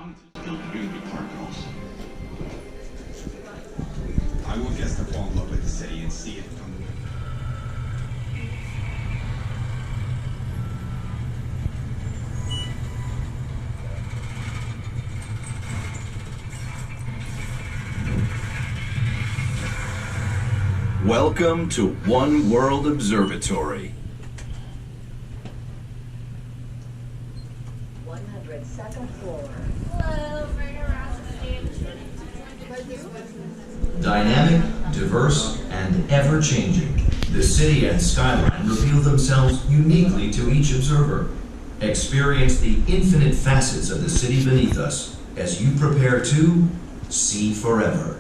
I will guess to fall in love with the city and see it from the Welcome to One World Observatory. 102nd floor. Hello, bring around the stage. Dynamic, diverse, and ever-changing, the city and skyline reveal themselves uniquely to each observer. Experience the infinite facets of the city beneath us as you prepare to see forever.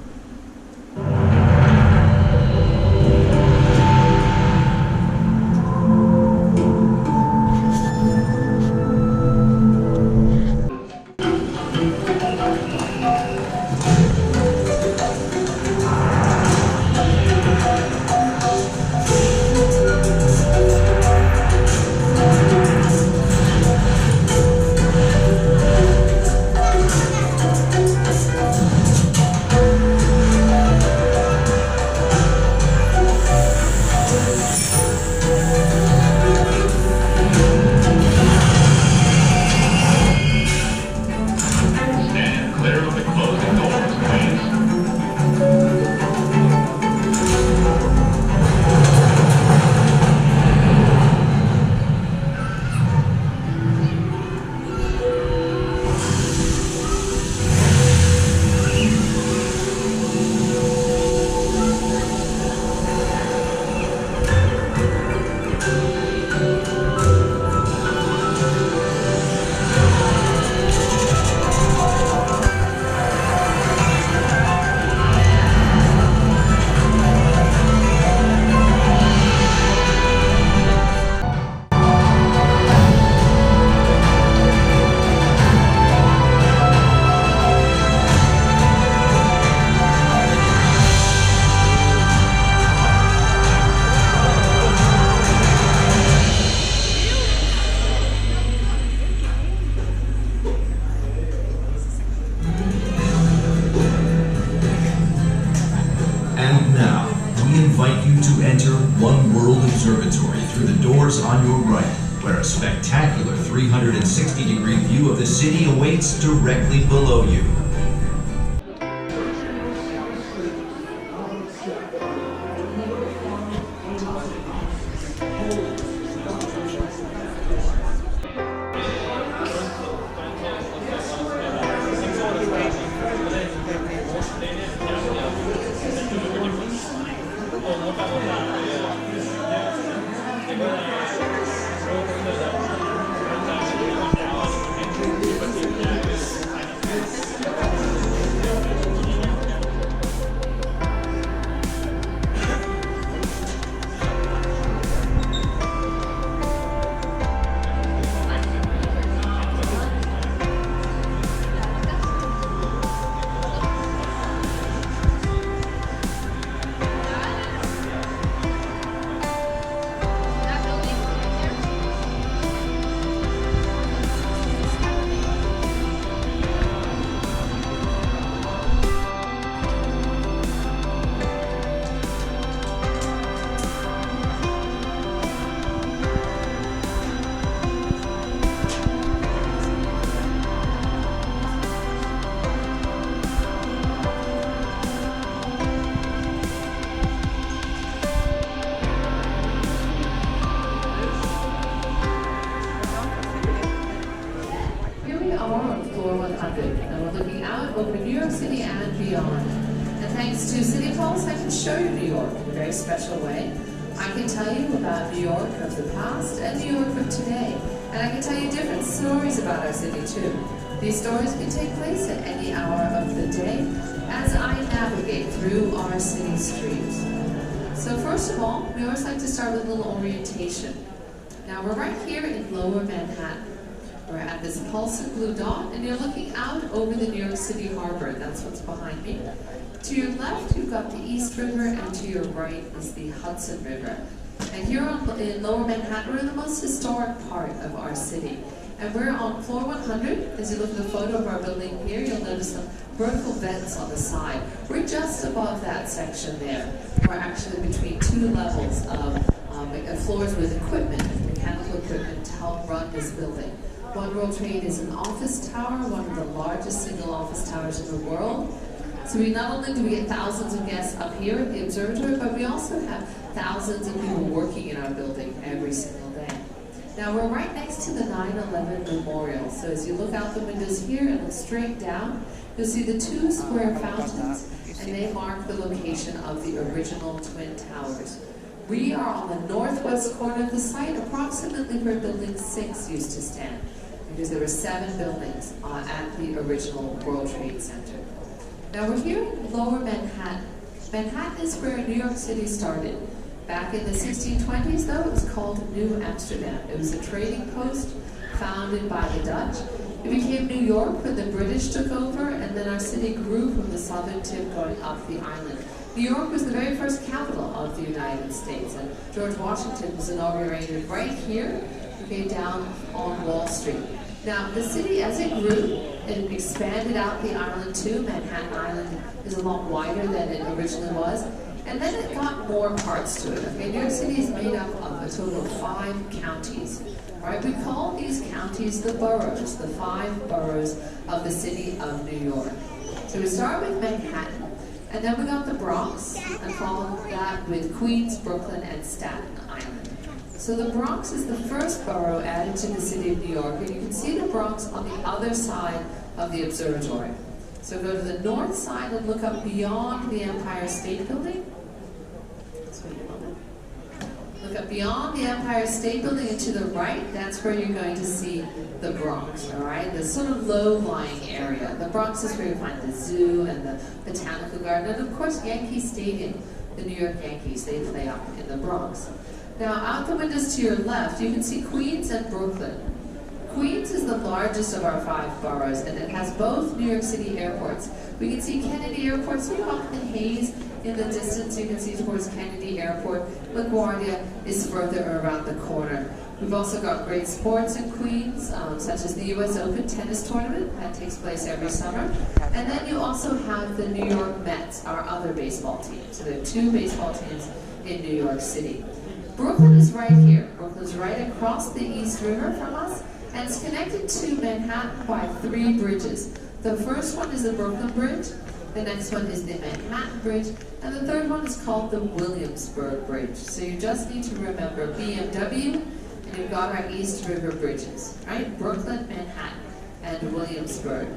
And now, we invite you to enter One World Observatory through the doors on your right, where a spectacular 360-degree view of the city awaits directly below you. And we're looking out over New York City and beyond. And thanks to City Pulse, I can show you New York in a very special way. I can tell you about New York of the past and New York of today. And I can tell you different stories about our city too. These stories can take place at any hour of the day as I navigate through our city streets. So first of all, we always like to start with a little orientation. Now we're right here in Lower Manhattan. We're at this pulsing blue dot, and you're looking out over the New York City Harbor. That's what's behind me. To your left, you've got the East River, and to your right is the Hudson River. And here in Lower Manhattan, we're in the most historic part of our city. And we're on floor 100. As you look at the photo of our building here, you'll notice some vertical vents on the side. We're just above that section there. We're actually between two levels of floors with equipment, mechanical equipment to help run this building. One World Trade is an office tower, one of the largest single office towers in the world. So we not only do we get thousands of guests up here at the observatory, but we also have thousands of people working in our building every single day. Now we're right next to the 9/11 memorial. So as you look out the windows here and look straight down, you'll see the two square fountains, and they mark the location of the original Twin Towers. We are on the northwest corner of the site, approximately where Building 6 used to stand, because there were 7 buildings at the original World Trade Center. Now we're here in Lower Manhattan. Manhattan is where New York City started. Back in the 1620s, though, it was called New Amsterdam. It was a trading post founded by the Dutch. It became New York when the British took over, and then our city grew from the southern tip going up the island. New York was the very first capital of the United States, and George Washington was inaugurated right here, okay, down on Wall Street. Now, the city, as it grew, it expanded out the island too. Manhattan Island is a lot wider than it originally was. And then it got more parts to it. Okay, New York City is made up of a total of 5 counties. All right, we call these counties the boroughs, the 5 boroughs of the city of New York. So we start with Manhattan, and then we got the Bronx, and followed that with Queens, Brooklyn, and Staten Island. So the Bronx is the first borough added to the city of New York, and you can see the Bronx on the other side of the observatory. So go to the north side and look up beyond the Empire State Building. Look up beyond the Empire State Building and to the right, that's where you're going to see the Bronx, all right? The sort of low-lying area. The Bronx is where you find the zoo and the botanical garden, and of course Yankee Stadium, the New York Yankees, they play up in the Bronx. Now out the windows to your left, you can see Queens and Brooklyn. Queens is the largest of our 5 boroughs, and it has both New York City airports. We can see Kennedy Airport sort of up in the haze. In the distance, you can see towards Kennedy Airport. LaGuardia is further around the corner. We've also got great sports in Queens, such as the US Open tennis tournament that takes place every summer. And then you also have the New York Mets, our other baseball team. So there are 2 baseball teams in New York City. Brooklyn is right here. Brooklyn is right across the East River from us, and it's connected to Manhattan by 3 bridges. The first one is the Brooklyn Bridge. The next one is the Manhattan Bridge, and the third one is called the Williamsburg Bridge. So you just need to remember BMW, and you've got our East River bridges, right? Brooklyn, Manhattan, and Williamsburg.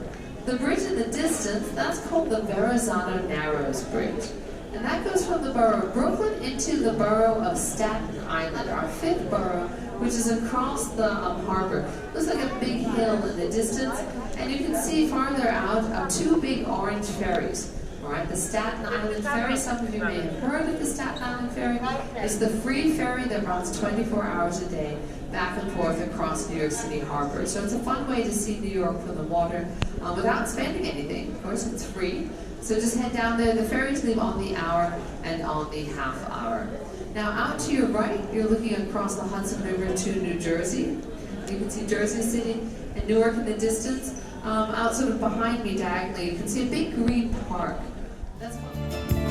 The bridge in the distance, that's called the Verrazano Narrows Bridge. And that goes from the borough of Brooklyn into the borough of Staten Island, our 5th borough, which is across the harbor. Looks like a big hill in the distance, and you can see farther out 2 big orange ferries. All right, the Staten Island Ferry, some of you may have heard of the Staten Island Ferry. It's the free ferry that runs 24 hours a day back and forth across New York City Harbor. So it's a fun way to see New York from the water without spending anything. Of course, it's free. So just head down there. The ferries leave on the hour and on the half hour. Now out to your right, you're looking across the Hudson River to New Jersey. You can see Jersey City and Newark in the distance. Out sort of behind me diagonally, you can see a big green park. That's fun.